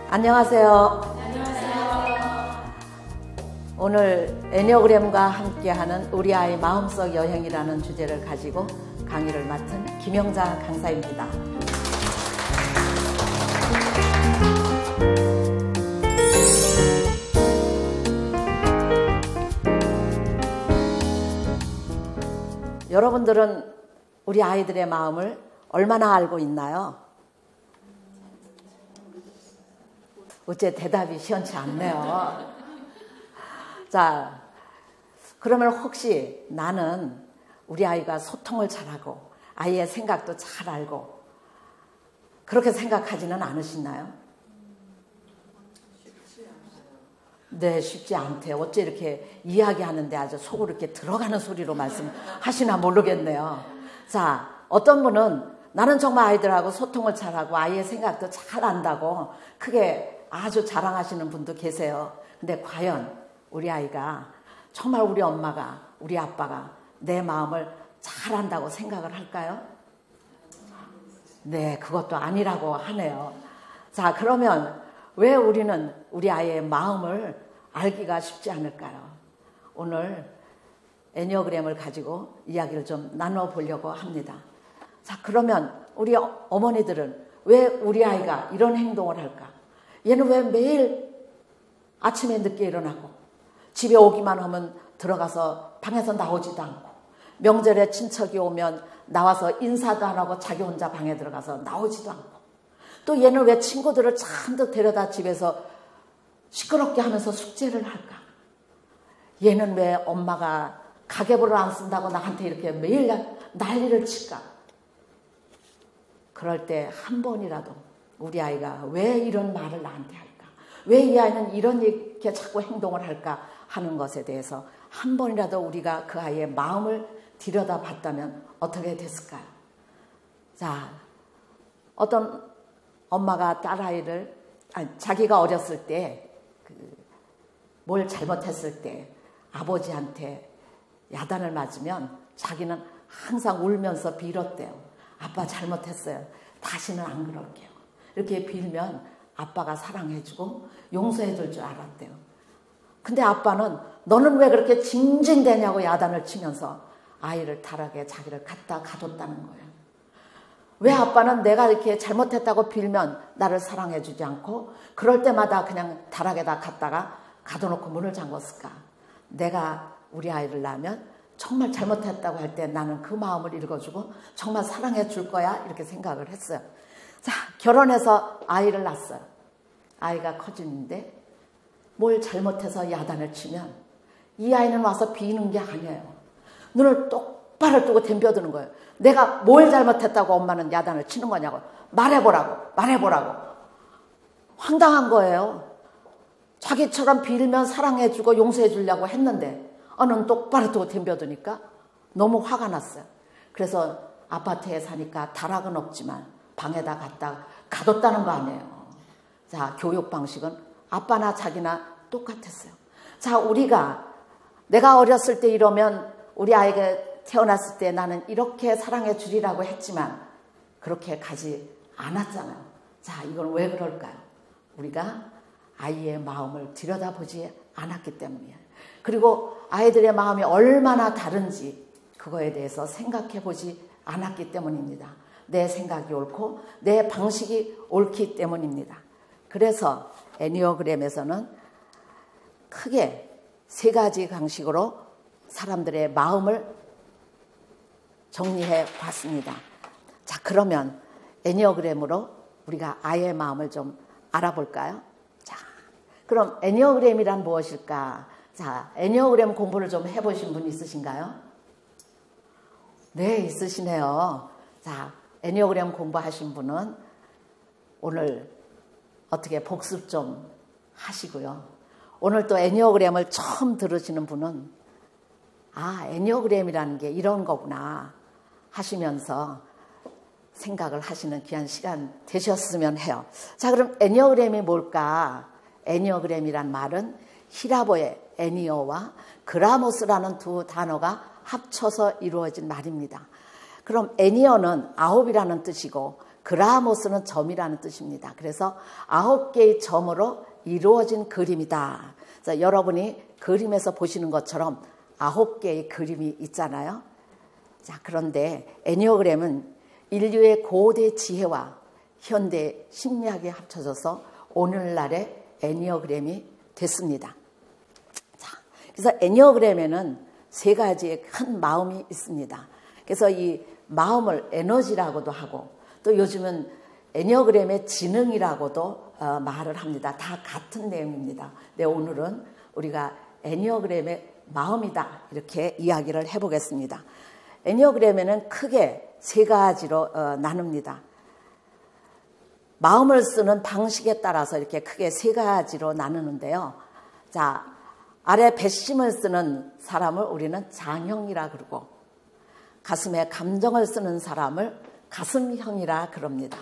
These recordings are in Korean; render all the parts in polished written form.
안녕하세요. 오늘 애니어그램과 함께하는 우리 아이 마음속 여행이라는 주제를 가지고 강의를 맡은 김영자 강사입니다. 여러분들은 우리 아이들의 마음을 얼마나 알고 있나요? 어째 대답이 시원치 않네요. 자, 그러면 혹시 나는 우리 아이가 소통을 잘하고 아이의 생각도 잘 알고 그렇게 생각하지는 않으시나요? 네, 쉽지 않대요. 어째 이렇게 이야기하는데 아주 속으로 이렇게 들어가는 소리로 말씀하시나 모르겠네요. 자, 어떤 분은 나는 정말 아이들하고 소통을 잘하고 아이의 생각도 잘 안다고 크게 아주 자랑하시는 분도 계세요. 근데 과연 우리 아이가 정말 우리 엄마가 우리 아빠가 내 마음을 잘 안다고 생각을 할까요? 네, 그것도 아니라고 하네요. 자, 그러면 왜 우리는 우리 아이의 마음을 알기가 쉽지 않을까요? 오늘 애니어그램을 가지고 이야기를 좀 나눠보려고 합니다. 자, 그러면 우리 어머니들은 왜 우리 아이가 이런 행동을 할까? 얘는 왜 매일 아침에 늦게 일어나고 집에 오기만 하면 들어가서 방에서 나오지도 않고 명절에 친척이 오면 나와서 인사도 안 하고 자기 혼자 방에 들어가서 나오지도 않고 또 얘는 왜 친구들을 잔뜩 데려다 집에서 시끄럽게 하면서 숙제를 할까? 얘는 왜 엄마가 가계부를 안 쓴다고 나한테 이렇게 매일 난리를 칠까? 그럴 때 한 번이라도 우리 아이가 왜 이런 말을 나한테 할까? 왜 이 아이는 이렇게 자꾸 행동을 할까 하는 것에 대해서 한 번이라도 우리가 그 아이의 마음을 들여다봤다면 어떻게 됐을까요? 자, 어떤 엄마가 딸아이를 자기가 어렸을 때 뭘 잘못했을 때 아버지한테 야단을 맞으면 자기는 항상 울면서 빌었대요. 아빠 잘못했어요. 다시는 안 그럴게요. 이렇게 빌면 아빠가 사랑해주고 용서해줄 줄 알았대요. 근데 아빠는 너는 왜 그렇게 징징대냐고 야단을 치면서 아이를 타락에 자기를 갖다 가뒀다는 거예요. 왜 아빠는 내가 이렇게 잘못했다고 빌면 나를 사랑해주지 않고 그럴 때마다 그냥 타락에다 갖다가 가둬놓고 문을 잠궜을까? 내가 우리 아이를 낳으면 정말 잘못했다고 할 때 나는 그 마음을 읽어주고 정말 사랑해 줄 거야 이렇게 생각을 했어요. 자, 결혼해서 아이를 낳았어요. 아이가 커지는데 뭘 잘못해서 야단을 치면 이 아이는 와서 비는 게 아니에요. 눈을 똑바로 뜨고 덤벼드는 거예요. 내가 뭘 잘못했다고 엄마는 야단을 치는 거냐고. 말해보라고. 황당한 거예요. 자기처럼 빌면 사랑해주고 용서해주려고 했는데 눈 똑바로 뜨고 덤벼드니까 너무 화가 났어요. 그래서 아파트에 사니까 다락은 없지만 방에다 갖다 가뒀다는 거 아니에요. 자, 교육 방식은 아빠나 자기나 똑같았어요. 자, 내가 어렸을 때 이러면 우리 아이가 태어났을 때 나는 이렇게 사랑해 주리라고 했지만 그렇게 가지 않았잖아요. 자, 이건 왜 그럴까요? 우리가 아이의 마음을 들여다보지 않았기 때문이에요. 그리고 아이들의 마음이 얼마나 다른지 그거에 대해서 생각해 보지 않았기 때문입니다. 내 생각이 옳고 내 방식이 옳기 때문입니다. 그래서 애니어그램에서는 크게 3가지 방식으로 사람들의 마음을 정리해 봤습니다. 자, 그러면 애니어그램으로 우리가 아이의 마음을 좀 알아볼까요? 자, 그럼 애니어그램이란 무엇일까? 자, 애니어그램 공부를 좀 해보신 분 있으신가요? 네, 있으시네요. 자, 애니어그램 공부하신 분은 오늘 어떻게 복습 좀 하시고요. 오늘 또 애니어그램을 처음 들으시는 분은 애니어그램이라는 게 이런 거구나 하시면서 생각을 하시는 귀한 시간 되셨으면 해요. 자, 그럼 애니어그램이 뭘까? 애니어그램이란 말은 히라보의 애니어와 그라모스라는 두 단어가 합쳐서 이루어진 말입니다. 그럼 애니어는 9이라는 뜻이고 그라모스는 점이라는 뜻입니다. 그래서 9개의 점으로 이루어진 그림이다. 자, 여러분이 그림에서 보시는 것처럼 9개의 그림이 있잖아요. 자, 그런데 애니어그램은 인류의 고대 지혜와 현대 심리학이 합쳐져서 오늘날의 애니어그램이 됐습니다. 자, 그래서 애니어그램에는 3가지의 큰 마음이 있습니다. 그래서 이 마음을 에너지라고도 하고 또 요즘은 애니어그램의 지능이라고도 말을 합니다. 다 같은 내용입니다. 네, 오늘은 우리가 애니어그램의 마음이다 이렇게 이야기를 해보겠습니다. 애니어그램에는 크게 3가지로 나눕니다. 마음을 쓰는 방식에 따라서 이렇게 크게 3가지로 나누는데요. 자, 아래 배심을 쓰는 사람을 우리는 장형이라 그러고 가슴에 감정을 쓰는 사람을 가슴형이라 그럽니다.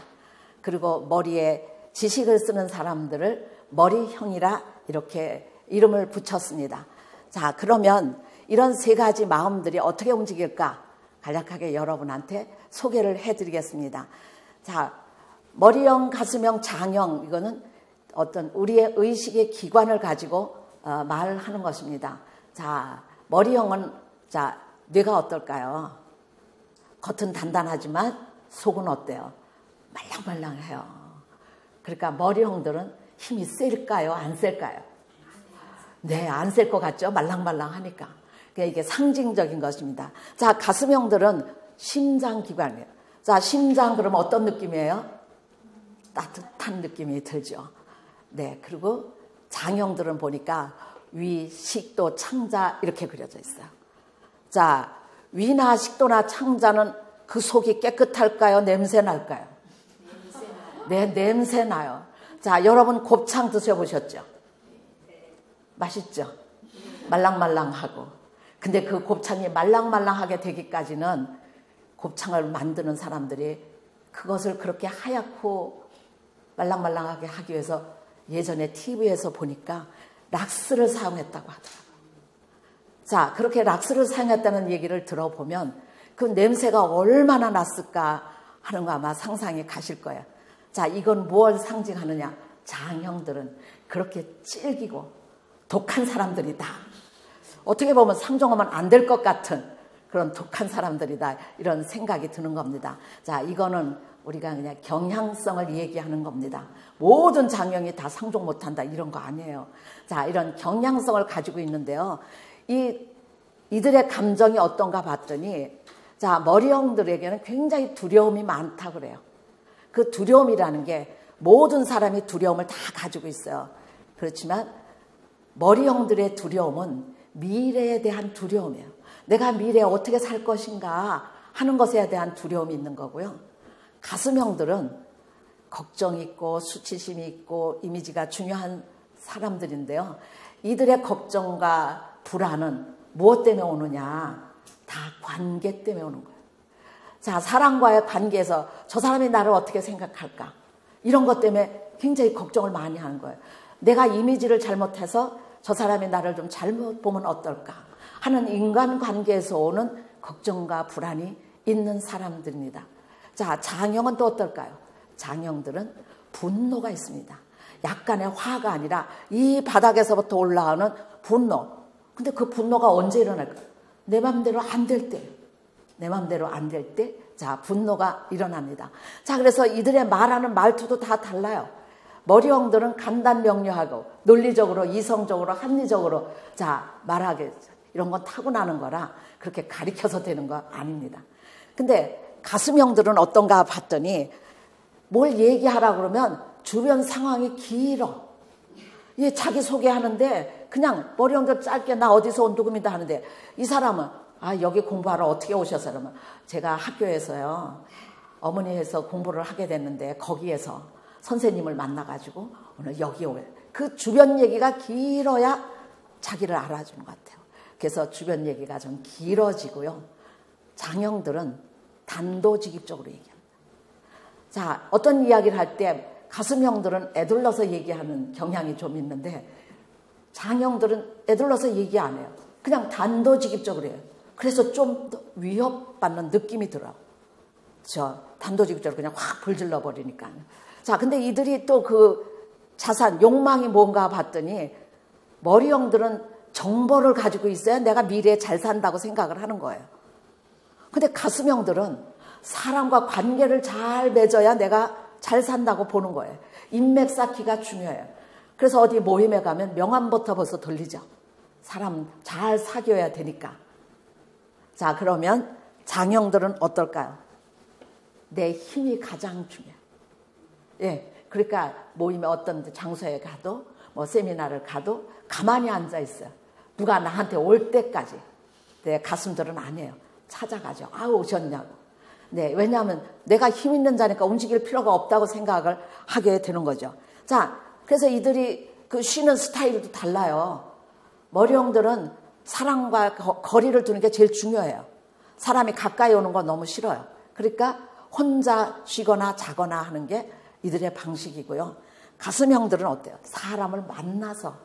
그리고 머리에 지식을 쓰는 사람들을 머리형이라 이렇게 이름을 붙였습니다. 자, 그러면 이런 3가지 마음들이 어떻게 움직일까 간략하게 여러분한테 소개를 해드리겠습니다. 자, 머리형, 가슴형, 장형 이거는 어떤 우리의 의식의 기관을 가지고 말을 하는 것입니다. 자, 머리형은 자, 뇌가 어떨까요? 겉은 단단하지만 속은 어때요? 말랑말랑해요. 그러니까 머리형들은 힘이 셀까요? 안 셀까요? 네, 안 셀 것 같죠? 말랑말랑하니까. 그러니까 이게 상징적인 것입니다. 자, 가슴형들은 심장기관이에요. 자, 심장 그러면 어떤 느낌이에요? 따뜻한 느낌이 들죠. 네, 그리고 장형들은 보니까 위, 식도, 창자 이렇게 그려져 있어요. 자, 위나 식도나 창자는 그 속이 깨끗할까요? 냄새 날까요? 네, 냄새 나요. 자, 여러분 곱창 드셔보셨죠? 맛있죠? 말랑말랑하고. 근데 그 곱창이 말랑말랑하게 되기까지는 곱창을 만드는 사람들이 그것을 그렇게 하얗고 말랑말랑하게 하기 위해서 예전에 TV에서 보니까 락스를 사용했다고 하더라고요. 자, 그렇게 락스를 사용했다는 얘기를 들어보면 그 냄새가 얼마나 났을까 하는 거 아마 상상이 가실 거예요. 자, 이건 무엇을 상징하느냐? 장형들은 그렇게 질기고 독한 사람들이다. 어떻게 보면 상종하면 안 될 것 같은 그런 독한 사람들이다. 이런 생각이 드는 겁니다. 자, 이거는 우리가 그냥 경향성을 얘기하는 겁니다. 모든 장형이 다 상종 못한다 이런 거 아니에요. 자, 이런 경향성을 가지고 있는데요. 이들의 감정이 어떤가 봤더니 자, 머리형들에게는 굉장히 두려움이 많다 그래요. 그 두려움이라는 게 모든 사람이 두려움을 다 가지고 있어요. 그렇지만 머리형들의 두려움은 미래에 대한 두려움이에요. 내가 미래에 어떻게 살 것인가 하는 것에 대한 두려움이 있는 거고요. 가슴형들은 걱정이 있고 수치심이 있고 이미지가 중요한 사람들인데요. 이들의 걱정과 불안은 무엇 때문에 오느냐? 다 관계 때문에 오는 거예요. 자, 사람과의 관계에서 저 사람이 나를 어떻게 생각할까? 이런 것 때문에 굉장히 걱정을 많이 하는 거예요. 내가 이미지를 잘못해서 저 사람이 나를 좀 잘못 보면 어떨까 하는 인간관계에서 오는 걱정과 불안이 있는 사람들입니다. 자, 장형은 또 어떨까요? 장형들은 분노가 있습니다. 약간의 화가 아니라 이 바닥에서부터 올라오는 분노. 근데 그 분노가 언제 일어날까요? 내 맘대로 안 될 때. 내 맘대로 안 될 때, 자, 분노가 일어납니다. 자, 그래서 이들의 말하는 말투도 다 달라요. 머리형들은 간단 명료하고 논리적으로 이성적으로 합리적으로 자 말하게 이런 건 타고나는 거라 그렇게 가리켜서 되는 거 아닙니다. 근데 가슴형들은 어떤가 봤더니 뭘 얘기하라 그러면 주변 상황이 길어. 얘 자기 소개하는데 그냥 머리형들 짧게 나 어디서 온 누구입니다 하는데 이 사람은 아 여기 공부하러 어떻게 오셨어요? 그러면 제가 학교에서요 어머니에서 공부를 하게 됐는데 거기에서 선생님을 만나가지고 오늘 여기 오요. 그 주변 얘기가 길어야 자기를 알아주는 것 같아요. 그래서 주변 얘기가 좀 길어지고요. 장형들은 단도직입적으로 얘기합니다. 자, 어떤 이야기를 할 때 가슴형들은 애둘러서 얘기하는 경향이 좀 있는데 장형들은 애둘러서 얘기 안 해요. 그냥 단도직입적으로 해요. 그래서 좀 더 위협받는 느낌이 들어요. 단도직입적으로 그냥 확 불질러 버리니까. 자, 근데 이들이 또 그 자산, 욕망이 뭔가 봤더니 머리형들은 정보를 가지고 있어야 내가 미래에 잘 산다고 생각을 하는 거예요. 근데 가슴형들은 사람과 관계를 잘 맺어야 내가 잘 산다고 보는 거예요. 인맥 쌓기가 중요해요. 그래서 어디 모임에 가면 명함부터 벌써 돌리죠. 사람 잘 사귀어야 되니까. 자, 그러면 장형들은 어떨까요? 내 힘이 가장 중요해요. 예, 그러니까 모임에 어떤 장소에 가도 뭐 세미나를 가도 가만히 앉아 있어요. 누가 나한테 올 때까지. 내 가슴들은 아니에요. 찾아가죠. 아, 오셨냐고. 네, 왜냐하면 내가 힘 있는 자니까 움직일 필요가 없다고 생각을 하게 되는 거죠. 자, 그래서 이들이 그 쉬는 스타일도 달라요. 머리형들은 사람과 거리를 두는 게 제일 중요해요. 사람이 가까이 오는 건 너무 싫어요. 그러니까 혼자 쉬거나 자거나 하는 게 이들의 방식이고요. 가슴형들은 어때요? 사람을 만나서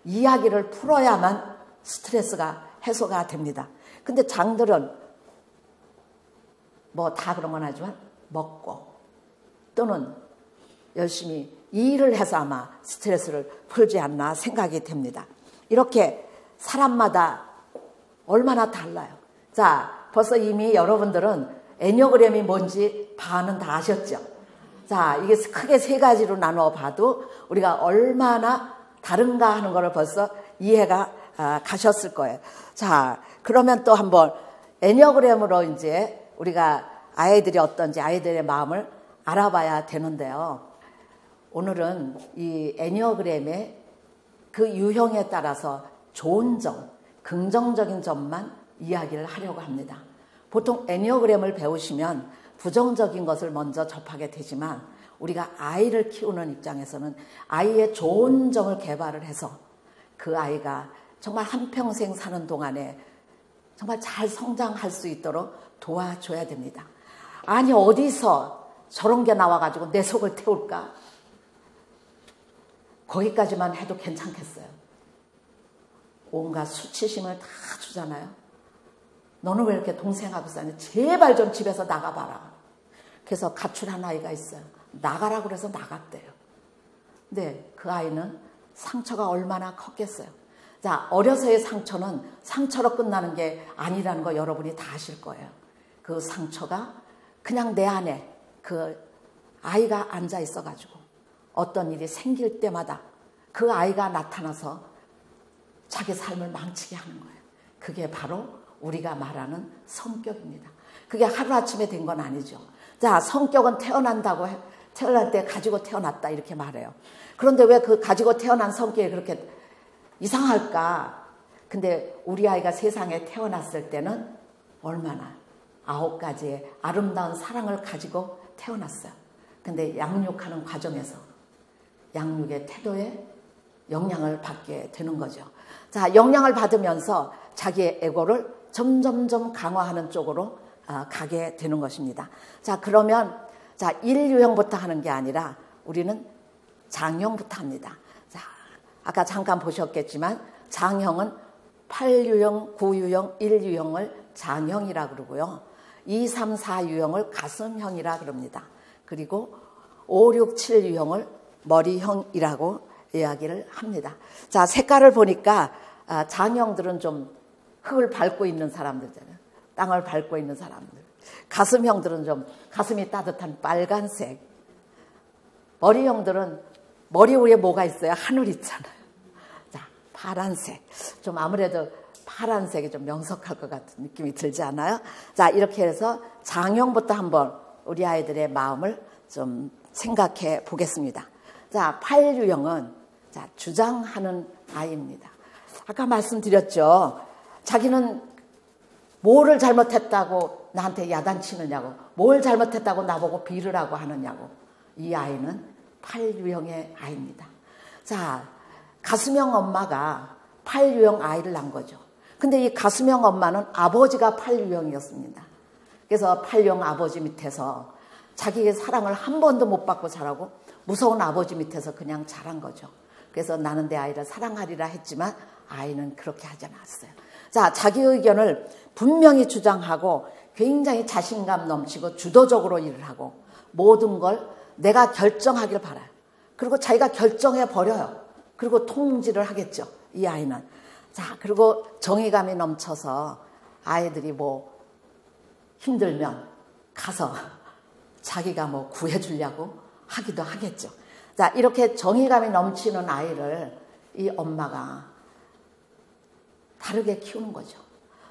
이야기를 풀어야만 스트레스가 해소가 됩니다. 근데 장들은 뭐 다 그런 건 아니지만 먹고 또는 열심히 일을 해서 아마 스트레스를 풀지 않나 생각이 됩니다. 이렇게 사람마다 얼마나 달라요. 자, 벌써 이미 여러분들은 애니어그램이 뭔지 반은 다 아셨죠? 자, 이게 크게 세 가지로 나누어 봐도 우리가 얼마나 다른가 하는 것을 벌써 이해가 가셨을 거예요. 자, 그러면 또 한번 애니어그램으로 이제 우리가 아이들이 어떤지 아이들의 마음을 알아봐야 되는데요. 오늘은 이 애니어그램의 그 유형에 따라서 좋은 점, 긍정적인 점만 이야기를 하려고 합니다. 보통 애니어그램을 배우시면 부정적인 것을 먼저 접하게 되지만 우리가 아이를 키우는 입장에서는 아이의 좋은 점을 개발을 해서 그 아이가 정말 한평생 사는 동안에 정말 잘 성장할 수 있도록 도와줘야 됩니다. 아니, 어디서 저런 게 나와가지고 내 속을 태울까? 거기까지만 해도 괜찮겠어요. 온갖 수치심을 다 주잖아요. 너는 왜 이렇게 동생하고 사니? 제발 좀 집에서 나가봐라. 그래서 가출한 아이가 있어요. 나가라고 그래서 나갔대요. 근데 그 아이는 상처가 얼마나 컸겠어요. 자, 어려서의 상처는 상처로 끝나는 게 아니라는 거 여러분이 다 아실 거예요. 그 상처가 그냥 내 안에 그 아이가 앉아 있어가지고 어떤 일이 생길 때마다 그 아이가 나타나서 자기 삶을 망치게 하는 거예요. 그게 바로 우리가 말하는 성격입니다. 그게 하루아침에 된 건 아니죠. 자, 성격은 태어날 때 가지고 태어났다 이렇게 말해요. 그런데 왜 그 가지고 태어난 성격이 그렇게 이상할까? 근데 우리 아이가 세상에 태어났을 때는 얼마나 9가지의 아름다운 사랑을 가지고 태어났어요. 근데 양육하는 과정에서 양육의 태도에 영향을 받게 되는 거죠. 자, 영향을 받으면서 자기의 에고를 점점점 강화하는 쪽으로 가게 되는 것입니다. 자, 그러면 자, 1유형부터 하는 게 아니라 우리는 장형부터 합니다. 자, 아까 잠깐 보셨겠지만 장형은 8유형, 9유형, 1유형을 장형이라 그러고요. 2, 3, 4유형을 가슴형이라 그럽니다. 그리고 5, 6, 7유형을 머리형이라고 이야기를 합니다. 자, 색깔을 보니까 장형들은 좀 흙을 밟고 있는 사람들잖아요. 땅을 밟고 있는 사람들. 가슴형들은 좀 가슴이 따뜻한 빨간색. 머리형들은 머리 위에 뭐가 있어요? 하늘 있잖아요. 자, 파란색. 좀 아무래도 파란색이 좀 명석할 것 같은 느낌이 들지 않아요? 자, 이렇게 해서 장형부터 한번 우리 아이들의 마음을 좀 생각해 보겠습니다. 자, 8유형은 자, 주장하는 아이입니다. 아까 말씀드렸죠. 자기는 뭐를 잘못했다고 나한테 야단치느냐고, 뭘 잘못했다고 나보고 빌으라고 하느냐고. 이 아이는 8유형의 아이입니다. 자, 가슴형 엄마가 8유형 아이를 낳은 거죠. 근데 이 가슴형 엄마는 아버지가 8유형이었습니다. 그래서 8유형 아버지 밑에서 자기의 사랑을 한 번도 못 받고 자라고 무서운 아버지 밑에서 그냥 자란 거죠. 그래서 나는 내 아이를 사랑하리라 했지만 아이는 그렇게 하지 않았어요. 자, 자기 의견을 분명히 주장하고 굉장히 자신감 넘치고 주도적으로 일을 하고 모든 걸 내가 결정하길 바라요. 그리고 자기가 결정해 버려요. 그리고 통지를 하겠죠. 이 아이는. 자, 그리고 정의감이 넘쳐서 아이들이 뭐 힘들면 가서 자기가 뭐 구해주려고 하기도 하겠죠. 자, 이렇게 정의감이 넘치는 아이를 이 엄마가 다르게 키우는 거죠.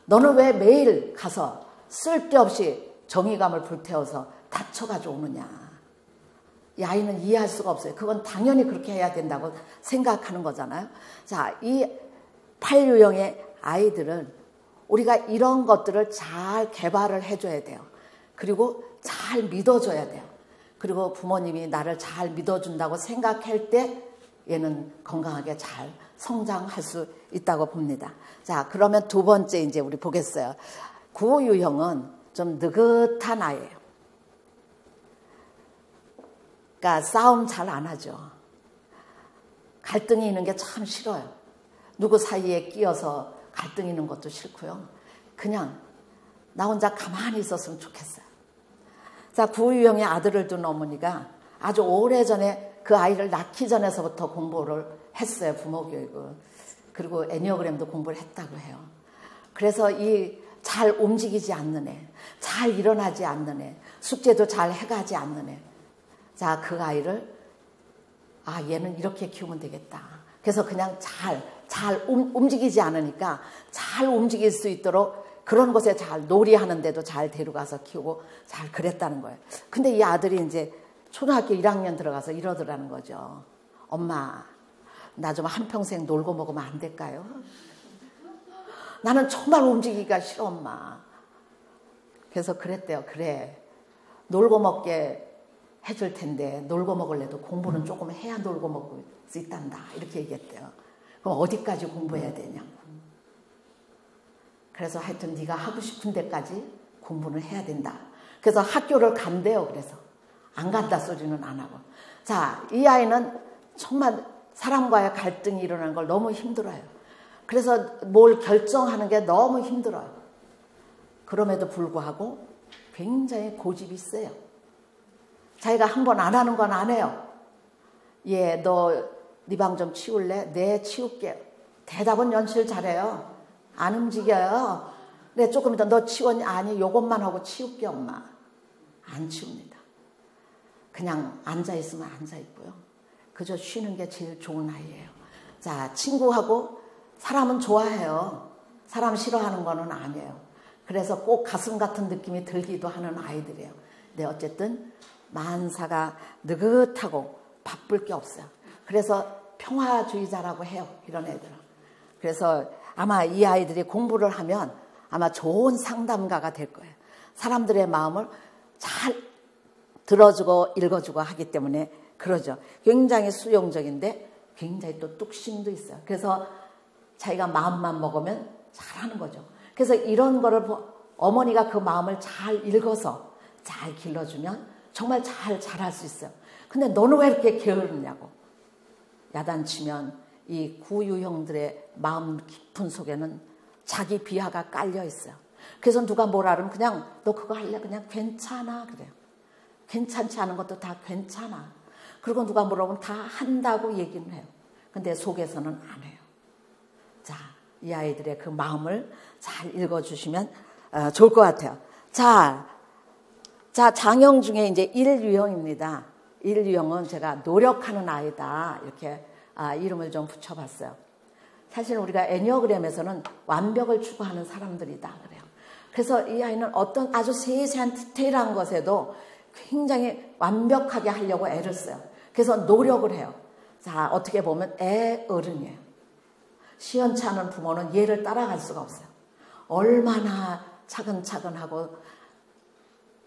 너는 왜 매일 가서 쓸데없이 정의감을 불태워서 다쳐가지고 오느냐. 이 아이는 이해할 수가 없어요. 그건 당연히 그렇게 해야 된다고 생각하는 거잖아요. 자, 이 8유형의 아이들은 우리가 이런 것들을 잘 개발을 해줘야 돼요. 그리고 잘 믿어줘야 돼요. 그리고 부모님이 나를 잘 믿어준다고 생각할 때 얘는 건강하게 잘 성장할 수 있다고 봅니다. 자, 그러면 두 번째 이제 우리 보겠어요. 9유형은 좀 느긋한 아이예요. 그러니까 싸움 잘 안 하죠. 갈등이 있는 게 참 싫어요. 누구 사이에 끼어서 갈등 있는 것도 싫고요. 그냥 나 혼자 가만히 있었으면 좋겠어요. 자, 9유형의 아들을 둔 어머니가 아주 오래전에 그 아이를 낳기 전에서부터 공부를 했어요. 부모 교육을. 그리고 애니어그램도 공부를 했다고 해요. 그래서 이 잘 움직이지 않는 애, 잘 일어나지 않는 애, 숙제도 잘 해가지 않는 애. 자, 그 아이를 얘는 이렇게 키우면 되겠다. 그래서 그냥 잘 움직이지 않으니까 잘 움직일 수 있도록 그런 곳에 잘 놀이하는데도 잘 데려가서 키우고 잘 그랬다는 거예요. 근데 이 아들이 이제 초등학교 1학년 들어가서 이러더라는 거죠. 엄마, 나 좀 한평생 놀고 먹으면 안 될까요? 나는 정말 움직이기가 싫어, 엄마. 그래서 그랬대요. 그래, 놀고 먹게 해줄 텐데 놀고 먹을래도 공부는 조금 해야 놀고 먹을 수 있단다. 이렇게 얘기했대요. 그럼 어디까지 공부해야 되냐고. 그래서 하여튼 네가 하고 싶은 데까지 공부는 해야 된다. 그래서 학교를 간대요. 그래서 안 간다 소리는 안 하고. 자, 이 아이는 정말 사람과의 갈등이 일어나는 걸 너무 힘들어요. 그래서 뭘 결정하는 게 너무 힘들어요. 그럼에도 불구하고 굉장히 고집이 세요. 자기가 한 번 안 하는 건 안 해요. 예, 너 네 방 좀 치울래? 네, 치울게. 대답은 연실 잘해요. 안 움직여요. 네, 조금 이따 너 치웠니? 아니, 요것만 하고 치울게, 엄마. 안 치웁니다. 그냥 앉아있으면 앉아있고요. 그저 쉬는 게 제일 좋은 아이예요. 자, 친구하고 사람은 좋아해요. 사람 싫어하는 거는 아니에요. 그래서 꼭 가슴 같은 느낌이 들기도 하는 아이들이에요. 근데 어쨌든 만사가 느긋하고 바쁠 게 없어요. 그래서 평화주의자라고 해요. 이런 애들은. 그래서 아마 이 아이들이 공부를 하면 아마 좋은 상담가가 될 거예요. 사람들의 마음을 잘 들어주고 읽어주고 하기 때문에 그러죠. 굉장히 수용적인데 굉장히 또 뚝심도 있어요. 그래서 자기가 마음만 먹으면 잘하는 거죠. 그래서 이런 거를 어머니가 그 마음을 잘 읽어서 잘 길러주면 정말 잘 자랄 수 있어요. 근데 너는 왜 이렇게 게으르냐고 야단치면 이 9유형들의 마음 깊은 속에는 자기 비하가 깔려 있어요. 그래서 누가 뭐라 그러면 그냥 너 그거 할래? 그냥 괜찮아 그래요. 괜찮지 않은 것도 다 괜찮아. 그리고 누가 물어보면 다 한다고 얘기는 해요. 근데 속에서는 안 해요. 자, 이 아이들의 그 마음을 잘 읽어주시면 좋을 것 같아요. 자, 장형 중에 이제 1유형입니다. 1유형은 제가 노력하는 아이다. 이렇게 이름을 좀 붙여봤어요. 사실 우리가 애니어그램에서는 완벽을 추구하는 사람들이다. 그래요. 그래서 이 아이는 어떤 아주 세세한 디테일한 것에도 굉장히 완벽하게 하려고 애를 써요. 그래서 노력을 해요. 자, 어떻게 보면 애 어른이에요. 시원치 않은 부모는 얘를 따라갈 수가 없어요. 얼마나 차근차근 하고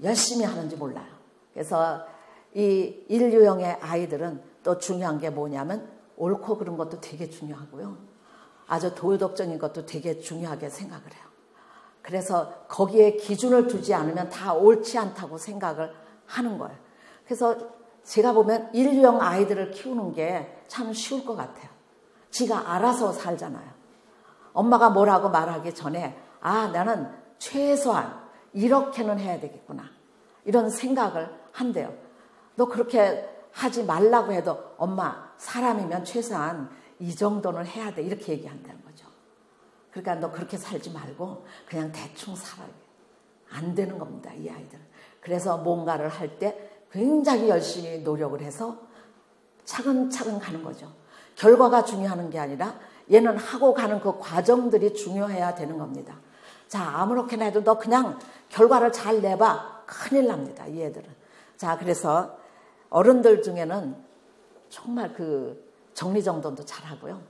열심히 하는지 몰라요. 그래서 이 1유형의 아이들은 또 중요한 게 뭐냐면 옳고 그른 것도 되게 중요하고요. 아주 도덕적인 것도 되게 중요하게 생각을 해요. 그래서 거기에 기준을 두지 않으면 다 옳지 않다고 생각을 하는 거예요. 그래서 제가 보면 1유형 아이들을 키우는 게 참 쉬울 것 같아요. 지가 알아서 살잖아요. 엄마가 뭐라고 말하기 전에 나는 최소한 이렇게는 해야 되겠구나. 이런 생각을 한대요. 너 그렇게 하지 말라고 해도 엄마 사람이면 최소한 이 정도는 해야 돼. 이렇게 얘기한다는 거죠. 그러니까 너 그렇게 살지 말고 그냥 대충 살아야 돼. 안 되는 겁니다. 이 아이들은. 그래서 뭔가를 할 때 굉장히 열심히 노력을 해서 차근차근 가는 거죠. 결과가 중요한 게 아니라 얘는 하고 가는 그 과정들이 중요해야 되는 겁니다. 자, 아무렇게나 해도 너 그냥 결과를 잘 내봐. 큰일 납니다. 이 애들은. 자, 그래서 어른들 중에는 정말 그 정리정돈도 잘하고요.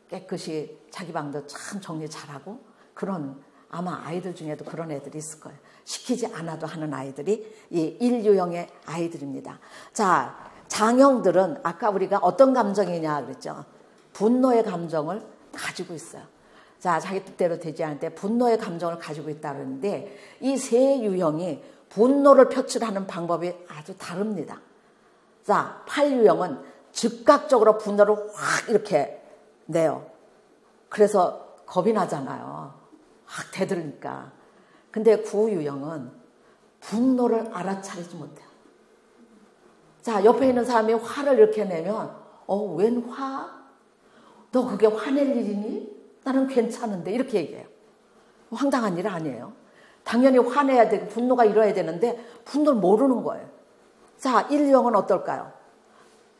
깨끗이 자기 방도 참 정리 잘하고 그런 아마 아이들 중에도 그런 애들이 있을 거예요. 시키지 않아도 하는 아이들이 이 1유형의 아이들입니다. 자, 장형들은 아까 우리가 어떤 감정이냐 그랬죠. 분노의 감정을 가지고 있어요. 자, 자기 뜻대로 되지 않을 때 분노의 감정을 가지고 있다 그러는데 이 세 유형이 분노를 표출하는 방법이 아주 다릅니다. 자, 8유형은 즉각적으로 분노를 확 이렇게 내요. 그래서 겁이 나잖아요. 확 대들으니까. 근데 9유형은 분노를 알아차리지 못해요. 자, 옆에 있는 사람이 화를 이렇게 내면 웬 화? 너 그게 화낼 일이니? 나는 괜찮은데 이렇게 얘기해요. 황당한 일 아니에요. 당연히 화내야 되고 분노가 일어야 되는데 분노를 모르는 거예요. 자, 1유형은 어떨까요?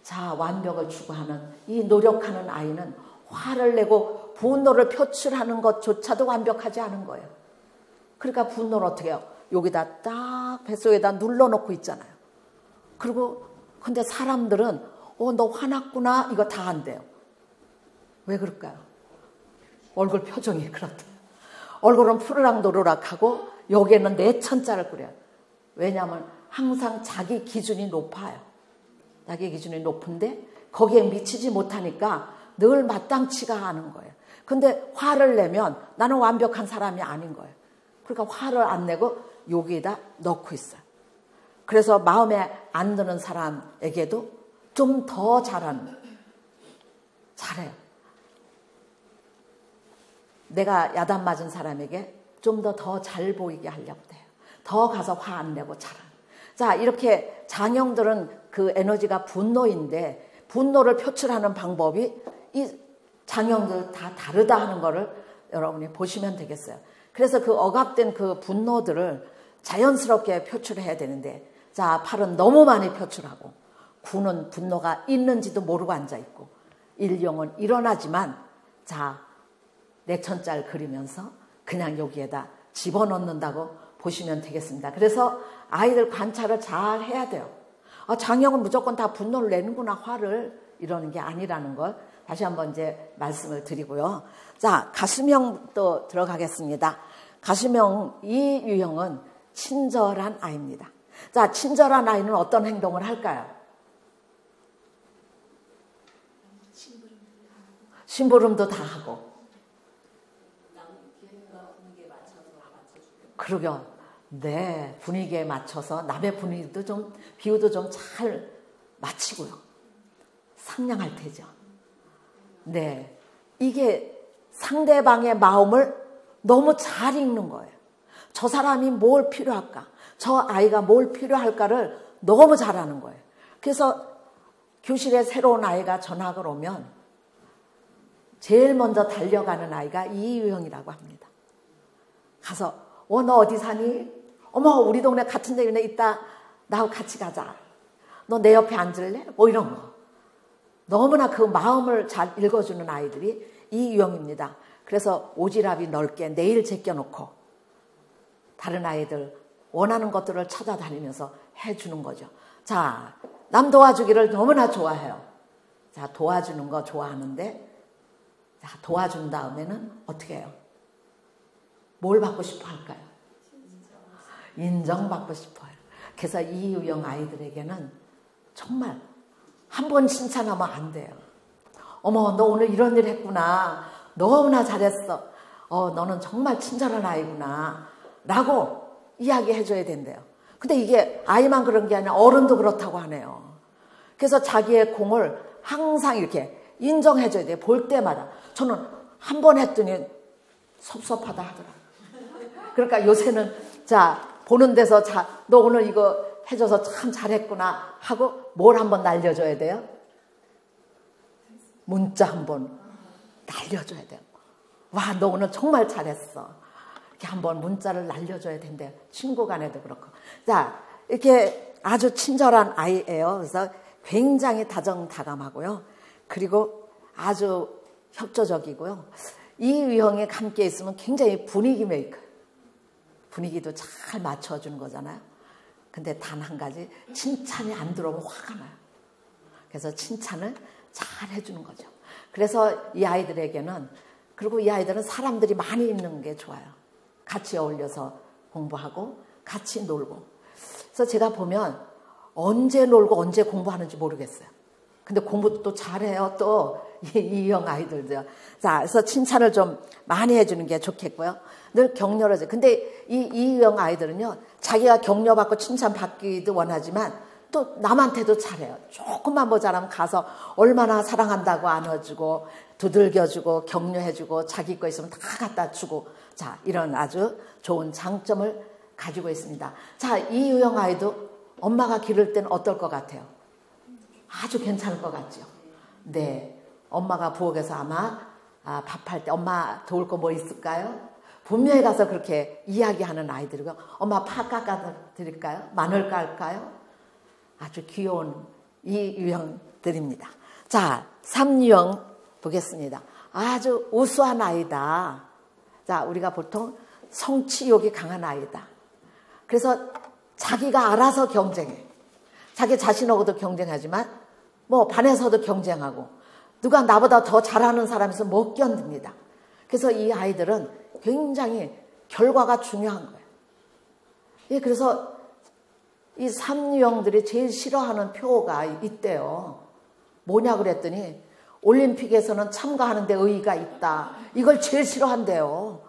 자, 완벽을 추구하는 이 노력하는 아이는 화를 내고 분노를 표출하는 것조차도 완벽하지 않은 거예요. 그러니까 분노를 어떻게 해요? 여기다 딱 뱃속에다 눌러놓고 있잖아요. 그리고 근데 사람들은 너 화났구나 이거 다 안 돼요. 왜 그럴까요? 얼굴 표정이 그렇대요. 얼굴은 푸르락노르락하고 여기에는 내천자를 그려요. 왜냐하면 항상 자기 기준이 높아요. 자기 기준이 높은데 거기에 미치지 못하니까 늘 마땅치가 않은 거예요. 근데 화를 내면 나는 완벽한 사람이 아닌 거예요. 그러니까 화를 안 내고 여기에다 넣고 있어요. 그래서 마음에 안 드는 사람에게도 좀 더 잘해요. 내가 야단 맞은 사람에게 좀 더 잘 보이게 하려고 해요. 더 가서 화 안 내고 잘하는. 자, 이렇게 장형들은 그 에너지가 분노인데 분노를 표출하는 방법이 이 장형들 다 다르다 하는 거를 여러분이 보시면 되겠어요. 그래서 그 억압된 그 분노들을 자연스럽게 표출해야 되는데 자, 8은 너무 많이 표출하고 9는 분노가 있는지도 모르고 앉아있고 1형은 일어나지만 자, 내천자를 그리면서 그냥 여기에다 집어넣는다고 보시면 되겠습니다. 그래서 아이들 관찰을 잘 해야 돼요. 장형은 무조건 다 분노를 내는구나, 화를. 이러는 게 아니라는 걸 다시 한번 이제 말씀을 드리고요. 자, 가시명 또 들어가겠습니다. 가시명 이 유형은 친절한 아이입니다. 자, 친절한 아이는 어떤 행동을 할까요? 심부름도 다 하고. 그러게요. 네, 분위기에 맞춰서 남의 분위기도 좀 비유도 좀 잘 맞추고요. 상냥할 테죠. 네, 이게 상대방의 마음을 너무 잘 읽는 거예요. 저 사람이 뭘 필요할까? 저 아이가 뭘 필요할까를 너무 잘하는 거예요. 그래서 교실에 새로운 아이가 전학을 오면 제일 먼저 달려가는 아이가 이 유형이라고 합니다. 가서 너 어디 사니? 어머, 우리 동네 같은 데에 있다. 나하고 같이 가자. 너 내 옆에 앉을래? 뭐 이런 거. 너무나 그 마음을 잘 읽어주는 아이들이 이 유형입니다. 그래서 오지랖이 넓게 내일 제껴놓고 다른 아이들 원하는 것들을 찾아다니면서 해주는 거죠. 자, 남 도와주기를 너무나 좋아해요. 자, 도와주는 거 좋아하는데 자, 도와준 다음에는 어떻게 해요? 뭘 받고 싶어 할까요? 인정받고 싶어요. 그래서 이 유형 아이들에게는 정말 한 번 칭찬하면 안 돼요. 어머, 너 오늘 이런 일 했구나. 너무나 잘했어. 너는 정말 친절한 아이구나. 라고 이야기해줘야 된대요. 근데 이게 아이만 그런 게 아니라 어른도 그렇다고 하네요. 그래서 자기의 공을 항상 이렇게 인정해줘야 돼요. 볼 때마다. 저는 한 번 했더니 섭섭하다 하더라고요. 그러니까 요새는 자, 보는 데서 너 오늘 이거 해줘서 참 잘했구나 하고 뭘 한번 날려줘야 돼요? 문자 한번 날려줘야 돼요. 와, 너 오늘 정말 잘했어. 이렇게 한번 문자를 날려줘야 된대요. 친구 간에도 그렇고. 자, 이렇게 아주 친절한 아이예요. 그래서 굉장히 다정다감하고요. 그리고 아주 협조적이고요. 이 유형이 함께 있으면 굉장히 분위기 메이커. 분위기도 잘 맞춰주는 거잖아요. 근데 단 한 가지, 칭찬이 안 들어오면 화가 나요. 그래서 칭찬을 잘 해주는 거죠. 그래서 이 아이들에게는, 그리고 이 아이들은 사람들이 많이 있는 게 좋아요. 같이 어울려서 공부하고 같이 놀고. 그래서 제가 보면 언제 놀고 언제 공부하는지 모르겠어요. 근데 공부도 또 잘해요. 또 이 유형 아이들도요. 자, 그래서 칭찬을 좀 많이 해주는 게 좋겠고요. 늘 격려를. 근데 이 유형 아이들은요, 자기가 격려받고 칭찬받기도 원하지만 또 남한테도 잘해요. 조금만 모자라면 가서 얼마나 사랑한다고 안아주고 두들겨주고 격려해주고 자기 거 있으면 다 갖다 주고. 자, 이런 아주 좋은 장점을 가지고 있습니다. 자, 이 유형 아이도 엄마가 기를 때는 어떨 것 같아요? 아주 괜찮을 것 같죠? 네. 엄마가 부엌에서 아마 밥할 때 엄마 도울 거 뭐 있을까요? 분명히 가서 그렇게 이야기하는 아이들이고, 엄마 파 깎아 드릴까요? 마늘 깔까요? 아주 귀여운 이 유형들입니다. 자, 3유형 보겠습니다. 아주 우수한 아이다. 자, 우리가 보통 성취욕이 강한 아이다. 그래서 자기가 알아서 경쟁해. 자기 자신하고도 경쟁하지만 뭐 반에서도 경쟁하고, 누가 나보다 더 잘하는 사람이 있으면 못 견딥니다. 그래서 이 아이들은 굉장히 결과가 중요한 거예요. 예, 그래서 이 3유형들이 제일 싫어하는 표가 있대요. 뭐냐 그랬더니 올림픽에서는 참가하는 데 의의가 있다. 이걸 제일 싫어한대요.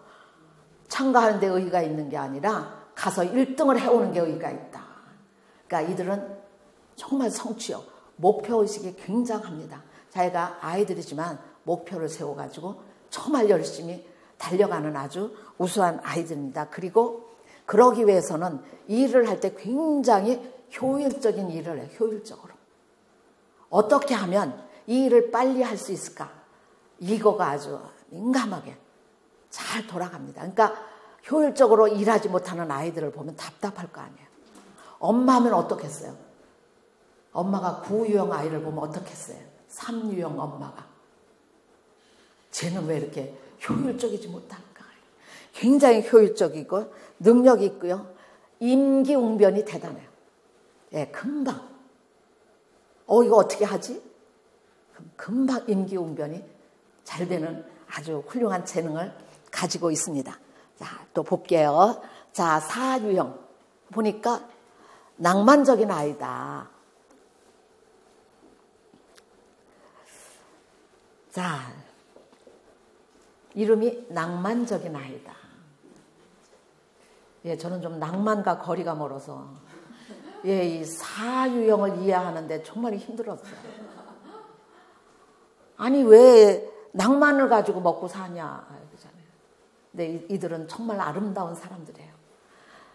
참가하는 데 의의가 있는 게 아니라 가서 1등을 해오는 게 의의가 있다. 그러니까 이들은 정말 성취욕, 목표의식이 굉장합니다. 자기가 아이들이지만 목표를 세워가지고 정말 열심히 달려가는 아주 우수한 아이들입니다. 그리고 그러기 위해서는 일을 할 때 굉장히 효율적인 일을 해요. 효율적으로. 어떻게 하면 이 일을 빨리 할 수 있을까? 이거가 아주 민감하게 잘 돌아갑니다. 그러니까 효율적으로 일하지 못하는 아이들을 보면 답답할 거 아니에요. 엄마면 어떻겠어요? 엄마가 9유형 아이를 보면 어떻겠어요? 3유형 엄마가. 쟤는 왜 이렇게 효율적이지 못할까? 굉장히 효율적이고 능력이 있고요. 임기응변이 대단해요. 예, 금방. 이거 어떻게 하지? 금방 임기응변이 잘 되는 아주 훌륭한 재능을 가지고 있습니다. 자, 또 볼게요. 자, 4유형. 보니까 낭만적인 아이다. 자, 이름이 낭만적인 아이다. 예, 저는 좀 낭만과 거리가 멀어서 예, 이 4유형을 이해하는데 정말 힘들었어요. 아니 왜 낭만을 가지고 먹고 사냐 그러잖아요. 근데 이들은 정말 아름다운 사람들이에요.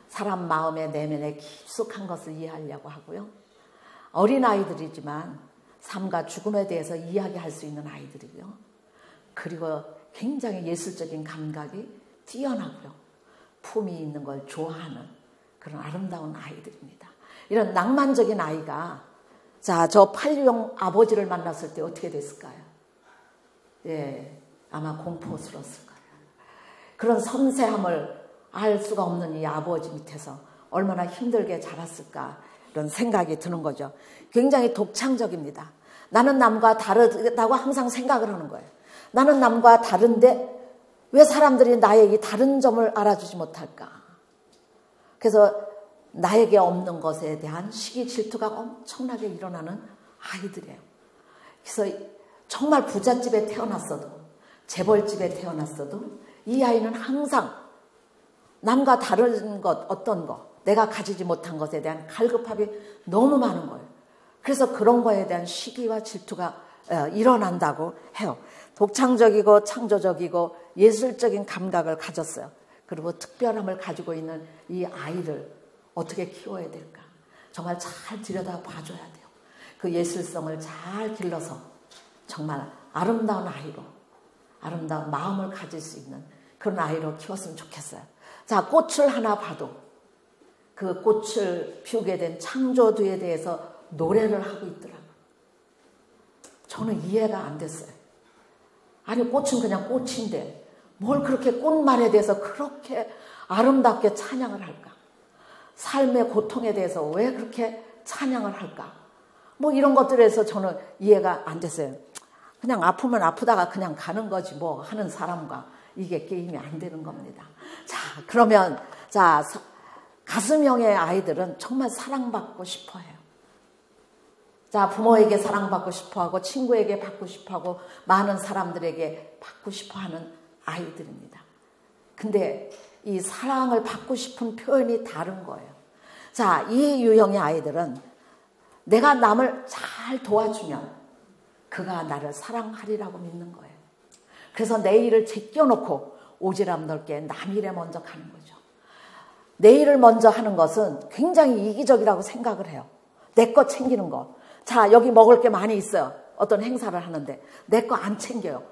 사람 마음의 내면에 깊숙한 것을 이해하려고 하고요. 어린 아이들이지만 삶과 죽음에 대해서 이야기할 수 있는 아이들이고요. 그리고 굉장히 예술적인 감각이 뛰어나고요. 품이 있는 걸 좋아하는 그런 아름다운 아이들입니다. 이런 낭만적인 아이가 자, 저 8유형 아버지를 만났을 때 어떻게 됐을까요? 예, 아마 공포스러웠을 거예요. 그런 섬세함을 알 수가 없는 이 아버지 밑에서 얼마나 힘들게 자랐을까 이런 생각이 드는 거죠. 굉장히 독창적입니다. 나는 남과 다르다고 항상 생각을 하는 거예요. 나는 남과 다른데 왜 사람들이 나의 이 다른 점을 알아주지 못할까? 그래서 나에게 없는 것에 대한 시기 질투가 엄청나게 일어나는 아이들이에요. 그래서 정말 부잣집에 태어났어도 재벌집에 태어났어도 이 아이는 항상 남과 다른 것, 어떤 것, 내가 가지지 못한 것에 대한 갈급함이 너무 많은 거예요. 그래서 그런 거에 대한 시기와 질투가 일어난다고 해요. 독창적이고 창조적이고 예술적인 감각을 가졌어요. 그리고 특별함을 가지고 있는 이 아이를 어떻게 키워야 될까? 정말 잘 들여다 봐줘야 돼요. 그 예술성을 잘 길러서 정말 아름다운 아이로, 아름다운 마음을 가질 수 있는 그런 아이로 키웠으면 좋겠어요. 자, 꽃을 하나 봐도 그 꽃을 피우게 된 창조주에 대해서 노래를 하고 있더라고요. 저는 이해가 안 됐어요. 아니, 꽃은 그냥 꽃인데 뭘 그렇게 꽃말에 대해서 그렇게 아름답게 찬양을 할까? 삶의 고통에 대해서 왜 그렇게 찬양을 할까? 뭐 이런 것들에서 저는 이해가 안 됐어요. 그냥 아프면 아프다가 그냥 가는 거지 뭐 하는 사람과 이게 게임이 안 되는 겁니다. 자, 그러면 자, 가슴형의 아이들은 정말 사랑받고 싶어 해요. 자, 부모에게 사랑받고 싶어 하고 친구에게 받고 싶어 하고 많은 사람들에게 받고 싶어 하는 아이들입니다. 근데 이 사랑을 받고 싶은 표현이 다른 거예요. 자, 이 유형의 아이들은 내가 남을 잘 도와주면 그가 나를 사랑하리라고 믿는 거예요. 그래서 내 일을 제껴놓고 오지랖 넓게 남 일에 먼저 가는 거죠. 내 일을 먼저 하는 것은 굉장히 이기적이라고 생각을 해요. 내 거 챙기는 거. 자, 여기 먹을 게 많이 있어요. 어떤 행사를 하는데 내 거 안 챙겨요.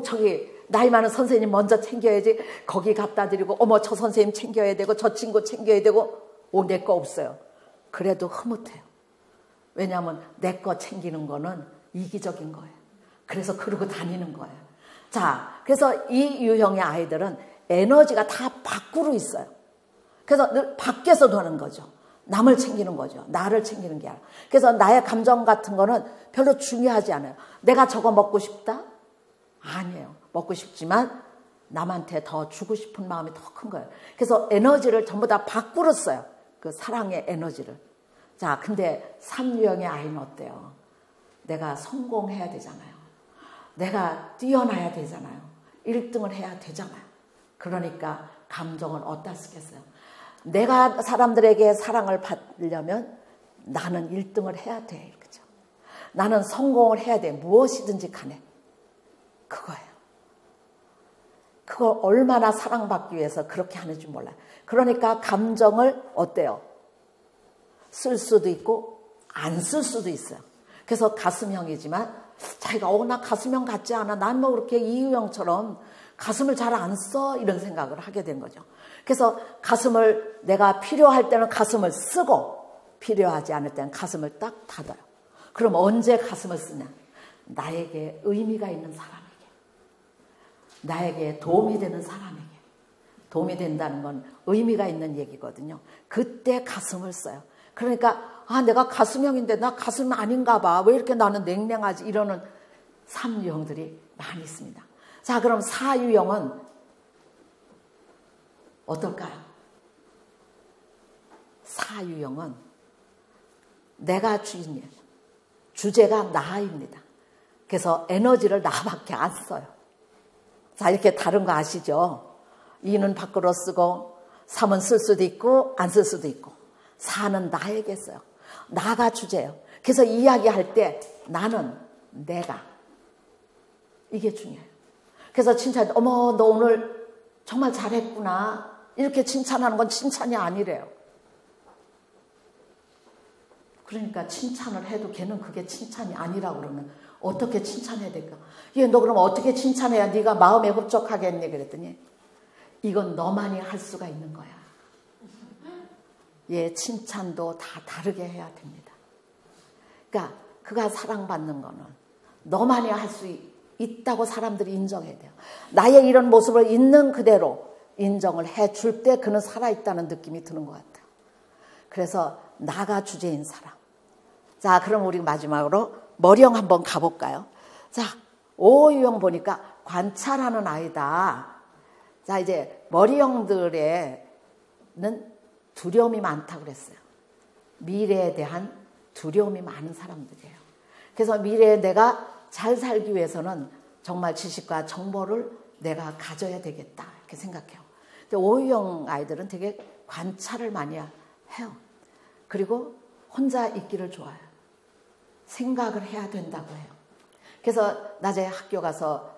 저기 나이 많은 선생님 먼저 챙겨야지. 거기 갖다 드리고 어머 저 선생님 챙겨야 되고 저 친구 챙겨야 되고 내 거 없어요. 그래도 흐뭇해요. 왜냐하면 내 거 챙기는 거는 이기적인 거예요. 그래서 그러고 다니는 거예요. 자, 그래서 이 유형의 아이들은 에너지가 다 밖으로 있어요. 그래서 늘 밖에서 노는 거죠. 남을 챙기는 거죠. 나를 챙기는 게 아니라. 그래서 나의 감정 같은 거는 별로 중요하지 않아요. 내가 저거 먹고 싶다? 아니에요. 먹고 싶지만 남한테 더 주고 싶은 마음이 더 큰 거예요. 그래서 에너지를 전부 다 밖으로 써요. 그 사랑의 에너지를. 자, 근데 3유형의 아이는 어때요? 내가 성공해야 되잖아요. 내가 뛰어나야 되잖아요. 1등을 해야 되잖아요. 그러니까 감정을 어디다 쓰겠어요? 내가 사람들에게 사랑을 받으려면 나는 1등을 해야 돼. 그죠? 나는 성공을 해야 돼. 무엇이든지 간에. 그거예요. 그걸 얼마나 사랑받기 위해서 그렇게 하는지 몰라요. 그러니까 감정을 어때요? 쓸 수도 있고 안 쓸 수도 있어요. 그래서 가슴형이지만 자기가 나 가슴형 같지 않아. 난 뭐 그렇게 이유형처럼 가슴을 잘 안 써. 이런 생각을 하게 된 거죠. 그래서 가슴을 내가 필요할 때는 가슴을 쓰고 필요하지 않을 때는 가슴을 딱 닫아요. 그럼 언제 가슴을 쓰냐? 나에게 의미가 있는 사람에게. 나에게 도움이 되는 사람에게. 도움이 된다는 건 의미가 있는 얘기거든요. 그때 가슴을 써요. 그러니까 내가 가슴형인데 나 가슴 아닌가 봐. 왜 이렇게 나는 냉랭하지? 이러는 3유형들이 많이 있습니다. 자, 그럼 4유형은 어떨까요? 4유형은 내가 주인이에요. 주제가 나입니다. 그래서 에너지를 나밖에 안 써요. 자, 이렇게 다른 거 아시죠? 2는 밖으로 쓰고 3은 쓸 수도 있고 안 쓸 수도 있고 4는 나에게 써요. 나가 주제예요. 그래서 이야기할 때 나는 내가 이게 중요해요. 그래서 칭찬 어머 너 오늘 정말 잘했구나 이렇게 칭찬하는 건 칭찬이 아니래요. 그러니까 칭찬을 해도 걔는 그게 칭찬이 아니라고 그러면 어떻게 칭찬해야 될까? 얘 너 그럼 어떻게 칭찬해야 네가 마음에 흡족하겠니? 그랬더니 이건 너만이 할 수가 있는 거야. 얘 칭찬도 다 다르게 해야 됩니다. 그러니까 그가 사랑받는 거는 너만이 할 수 있다고 사람들이 인정해야 돼요. 나의 이런 모습을 있는 그대로 인정을 해줄 때 그는 살아있다는 느낌이 드는 것 같아요. 그래서 나가 주제인 사람. 자, 그럼 우리 마지막으로 머리형 한번 가볼까요? 자, 5유형 보니까 관찰하는 아이다. 자, 이제 머리형들에는 두려움이 많다고 그랬어요. 미래에 대한 두려움이 많은 사람들이에요. 그래서 미래에 내가 잘 살기 위해서는 정말 지식과 정보를 내가 가져야 되겠다 이렇게 생각해요. 근데 5유형 아이들은 되게 관찰을 많이 해요. 그리고 혼자 있기를 좋아해요. 생각을 해야 된다고 해요. 그래서 낮에 학교 가서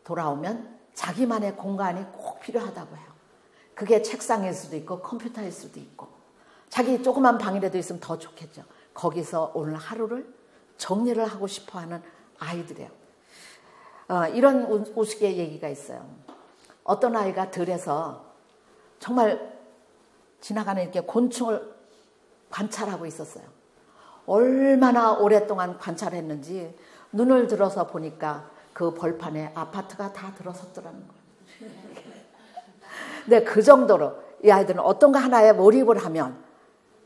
돌아오면 자기만의 공간이 꼭 필요하다고 해요. 그게 책상일 수도 있고 컴퓨터일 수도 있고 자기 조그만 방이라도 있으면 더 좋겠죠. 거기서 오늘 하루를 정리를 하고 싶어하는 아이들이에요. 이런 우스갯 얘기가 있어요. 어떤 아이가 들에서 정말 지나가는 이렇게 곤충을 관찰하고 있었어요. 얼마나 오랫동안 관찰했는지 눈을 들어서 보니까 그 벌판에 아파트가 다 들어섰더라는 거예요. 근데 그 정도로 이 아이들은 어떤 거 하나에 몰입을 하면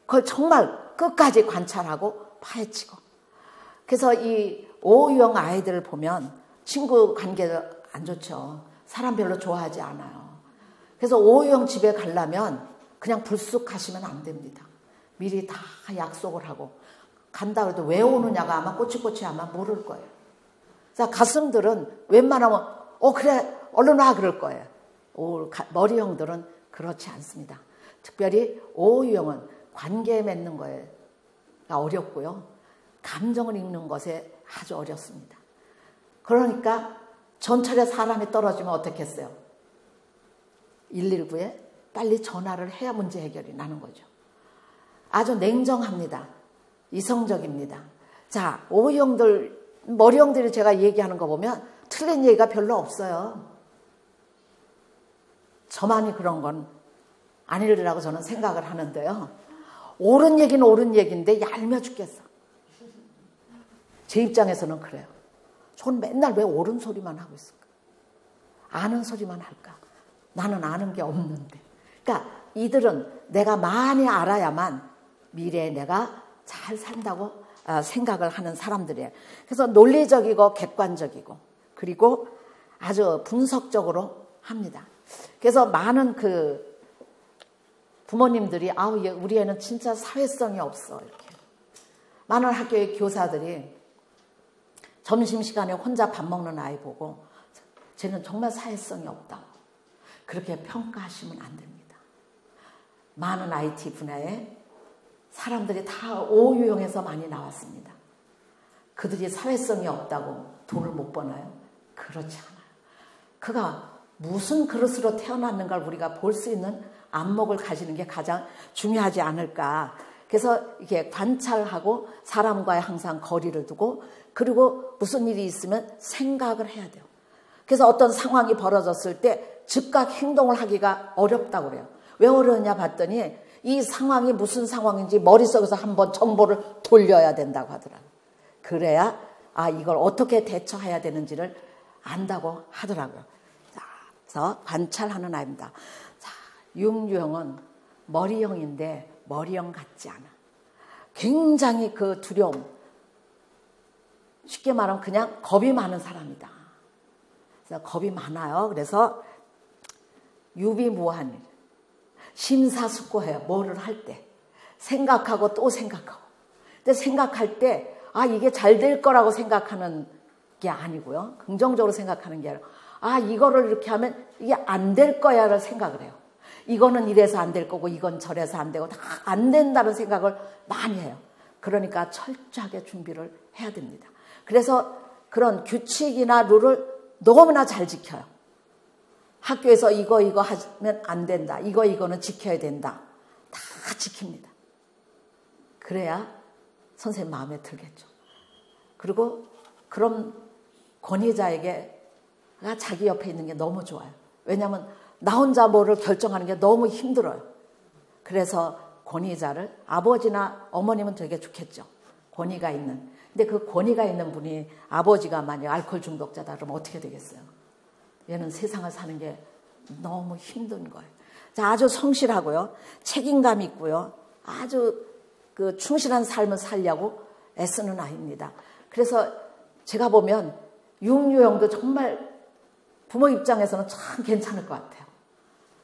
그걸 정말 끝까지 관찰하고 파헤치고. 그래서 이 O유형 아이들을 보면 친구 관계가 안 좋죠. 사람 별로 좋아하지 않아요. 그래서 O유형 집에 가려면 그냥 불쑥 가시면 안 됩니다. 미리 다 약속을 하고 간다 그래도 왜 오느냐가 아마 꼬치꼬치 아마 모를 거예요. 자, 가슴들은 웬만하면 그래 얼른 와 그럴 거예요. 머리형들은 그렇지 않습니다. 특별히 O유형은 관계 맺는 거에 어렵고요. 감정을 읽는 것에 아주 어렵습니다. 그러니까 전철에 사람이 떨어지면 어떻게 했어요? 119에 빨리 전화를 해야 문제 해결이 나는 거죠. 아주 냉정합니다. 이성적입니다. 자, O형들, 머리형들이 제가 얘기하는 거 보면 틀린 얘기가 별로 없어요. 저만이 그런 건 아니라고 저는 생각을 하는데요. 옳은 얘기는 옳은 얘기인데 얄미워 죽겠어. 제 입장에서는 그래요. 전 맨날 왜 옳은 소리만 하고 있을까? 아는 소리만 할까? 나는 아는 게 없는데. 그러니까 이들은 내가 많이 알아야만 미래에 내가 잘 산다고 생각을 하는 사람들이에요. 그래서 논리적이고 객관적이고 그리고 아주 분석적으로 합니다. 그래서 많은 그 부모님들이 우리 애는 진짜 사회성이 없어 이렇게. 많은 학교의 교사들이 점심시간에 혼자 밥 먹는 아이 보고 쟤는 정말 사회성이 없다고 그렇게 평가하시면 안 됩니다. 많은 IT 분야에 사람들이 다 O유형에서 많이 나왔습니다. 그들이 사회성이 없다고 돈을 못 버나요? 그렇지 않아요. 그가 무슨 그릇으로 태어났는가를 우리가 볼 수 있는 안목을 가지는 게 가장 중요하지 않을까. 그래서 이렇게 관찰하고 사람과의 항상 거리를 두고 그리고 무슨 일이 있으면 생각을 해야 돼요. 그래서 어떤 상황이 벌어졌을 때 즉각 행동을 하기가 어렵다고 그래요. 왜 어려우냐 봤더니 이 상황이 무슨 상황인지 머릿속에서 한번 정보를 돌려야 된다고 하더라고요. 그래야 이걸 어떻게 대처해야 되는지를 안다고 하더라고요. 자, 그래서 관찰하는 아이입니다. 자, X유형은 머리형인데 머리형 같지 않아. 굉장히 그 두려움. 쉽게 말하면 그냥 겁이 많은 사람이다. 그래서 겁이 많아요. 그래서 유비무환, 심사숙고해요. 뭐를 할 때. 생각하고 또 생각하고. 근데 생각할 때 이게 잘 될 거라고 생각하는 게 아니고요. 긍정적으로 생각하는 게 아니라 이거를 이렇게 하면 이게 안 될 거야를 생각을 해요. 이거는 이래서 안 될 거고 이건 저래서 안 되고 다 안 된다는 생각을 많이 해요. 그러니까 철저하게 준비를 해야 됩니다. 그래서 그런 규칙이나 룰을 너무나 잘 지켜요. 학교에서 이거 하면 안 된다. 이거는 지켜야 된다. 다 지킵니다. 그래야 선생님 마음에 들겠죠. 그리고 그런 권위자에게 자기 옆에 있는 게 너무 좋아요. 왜냐하면 나 혼자 뭐를 결정하는 게 너무 힘들어요. 그래서 권위자를 아버지나 어머님은 되게 좋겠죠. 권위가 있는. 근데 그 권위가 있는 분이 아버지가 만약 알코올 중독자다 그러면 어떻게 되겠어요? 얘는 세상을 사는 게 너무 힘든 거예요. 자, 아주 성실하고요. 책임감 있고요. 아주 그 충실한 삶을 살려고 애쓰는 아이입니다. 그래서 제가 보면 X유형도 정말 부모 입장에서는 참 괜찮을 것 같아요.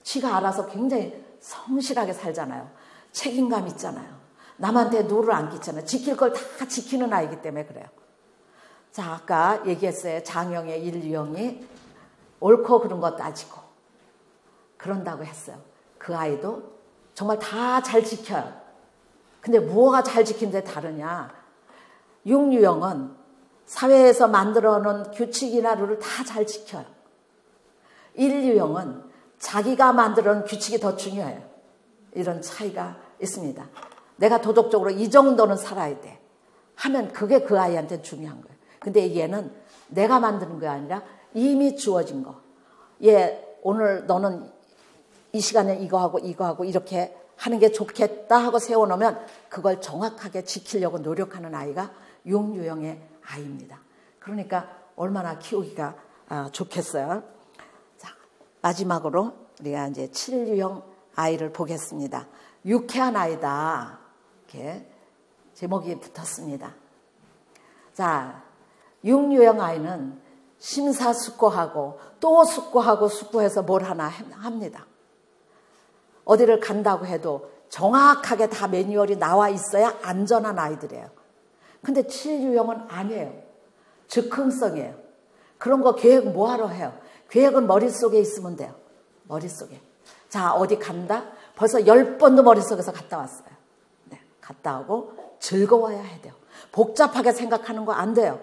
지가 알아서 굉장히 성실하게 살잖아요. 책임감 있잖아요. 남한테 누를 안 끼잖아요. 지킬 걸 다 지키는 아이기 때문에 그래요. 자, 아까 얘기했어요. 장형의 X유형이 옳고 그른 거 따지고 그런다고 했어요. 그 아이도 정말 다 잘 지켜요. 근데 뭐가 잘 지키는데 다르냐. X유형은 사회에서 만들어 놓은 규칙이나 룰을 다 잘 지켜요. X유형은 자기가 만드는 규칙이 더 중요해요. 이런 차이가 있습니다. 내가 도덕적으로 이 정도는 살아야 돼 하면 그게 그 아이한테 중요한 거예요. 근데 얘는 내가 만드는 게 아니라 이미 주어진 거. 얘 오늘 너는 이 시간에 이거 하고 이렇게 하는 게 좋겠다 하고 세워놓으면 그걸 정확하게 지키려고 노력하는 아이가 6유형의 아이입니다. 그러니까 얼마나 키우기가 좋겠어요. 자, 마지막으로 우리가 이제 7유형 아이를 보겠습니다. 유쾌한 아이다. 이렇게 제목이 붙었습니다. 자, 6유형 아이는 심사숙고하고 또 숙고해서 뭘 하나 합니다. 어디를 간다고 해도 정확하게 다 매뉴얼이 나와 있어야 안전한 아이들이에요. 근데 7유형은 아니에요. 즉흥성이에요. 그런 거 계획 뭐하러 해요? 계획은 머릿속에 있으면 돼요. 머릿속에. 자, 어디 간다? 벌써 10번도 머릿속에서 갔다 왔어요. 네, 갔다 오고 즐거워야 해야 돼요. 복잡하게 생각하는 거 안 돼요.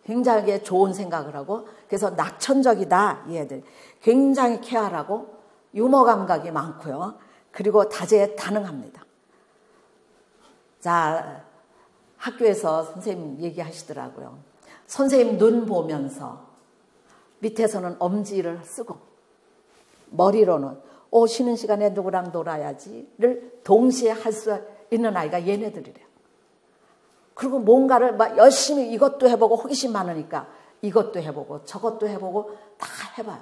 굉장히 좋은 생각을 하고, 그래서 낙천적이다, 이 애들. 굉장히 쾌활하고 유머 감각이 많고요. 그리고 다재다능합니다. 자, 학교에서 선생님 얘기하시더라고요. 선생님 눈 보면서 밑에서는 엄지를 쓰고 머리로는 쉬는 시간에 누구랑 놀아야지를 동시에 할 수 있는 아이가 얘네들이래요. 그리고 뭔가를 막 열심히 이것도 해보고 호기심 많으니까 이것도 해보고 저것도 해보고 다 해봐요.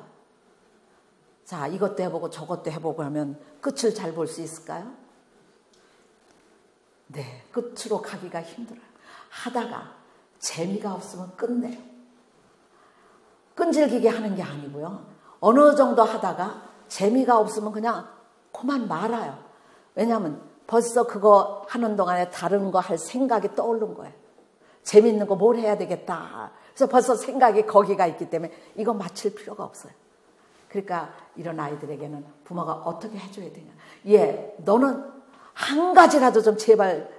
자, 이것도 해보고 저것도 해보고 하면 끝을 잘 볼 수 있을까요? 네, 끝으로 가기가 힘들어요. 하다가 재미가 없으면 끝내요. 끈질기게 하는 게 아니고요. 어느 정도 하다가 재미가 없으면 그냥 그만 말아요. 왜냐하면 벌써 그거 하는 동안에 다른 거 할 생각이 떠오른 거예요. 재밌는 거 뭘 해야 되겠다. 그래서 벌써 생각이 거기가 있기 때문에 이거 맞출 필요가 없어요. 그러니까 이런 아이들에게는 부모가 어떻게 해줘야 되냐. 얘, 너는 한 가지라도 좀 제발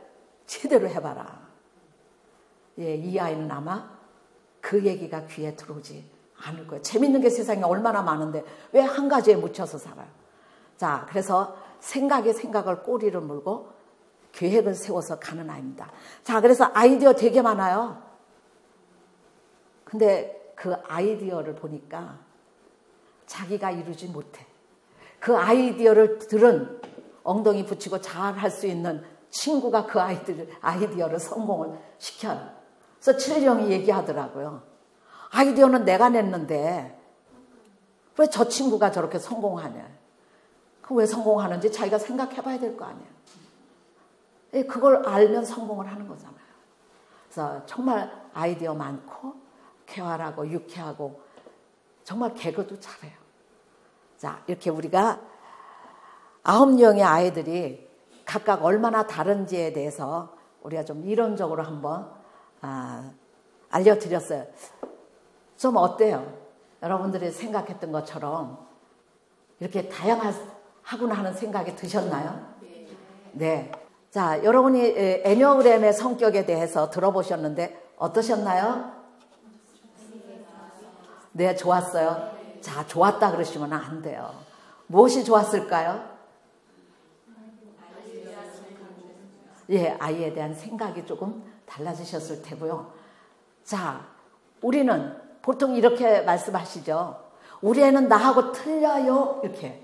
제대로 해봐라. 예, 이 아이는 아마 그 얘기가 귀에 들어오지 않을 거예요. 재밌는 게 세상에 얼마나 많은데 왜 한 가지에 묻혀서 살아요. 자, 그래서 생각에 생각을 꼬리를 물고 계획을 세워서 가는 아이입니다. 자, 그래서 아이디어 되게 많아요. 근데 그 아이디어를 보니까 자기가 이루지 못해. 그 아이디어를 들은 엉덩이 붙이고 잘 할 수 있는 친구가 그 아이디어를 성공을 시켜요. 그래서 7형이 얘기하더라고요. 아이디어는 내가 냈는데 왜 저 친구가 저렇게 성공하냐. 그 왜 성공하는지 자기가 생각해 봐야 될 거 아니에요. 그걸 알면 성공을 하는 거잖아요. 그래서 정말 아이디어 많고 쾌활하고 유쾌하고 정말 개그도 잘해요. 자, 이렇게 우리가 9명의 아이들이 각각 얼마나 다른지에 대해서 우리가 좀 이론적으로 한번 알려드렸어요. 좀 어때요? 여러분들이 생각했던 것처럼 이렇게 다양하구나 하는 생각이 드셨나요? 네. 자, 여러분이 애니어그램의 성격에 대해서 들어보셨는데 어떠셨나요? 네, 좋았어요. 자, 좋았다 그러시면 안 돼요. 무엇이 좋았을까요? 예, 아이에 대한 생각이 조금 달라지셨을 테고요. 자, 우리는 보통 이렇게 말씀하시죠. 우리 애는 나하고 틀려요. 이렇게.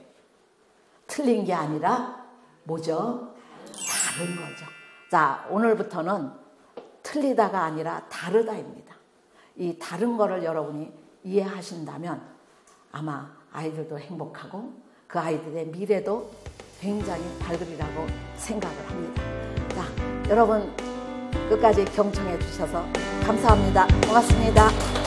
틀린 게 아니라 뭐죠? 다른 거죠. 자, 오늘부터는 틀리다가 아니라 다르다입니다. 이 다른 거를 여러분이 이해하신다면 아마 아이들도 행복하고 그 아이들의 미래도 굉장히 밝으리라고 생각을 합니다. 자, 여러분 끝까지 경청해 주셔서 감사합니다. 고맙습니다.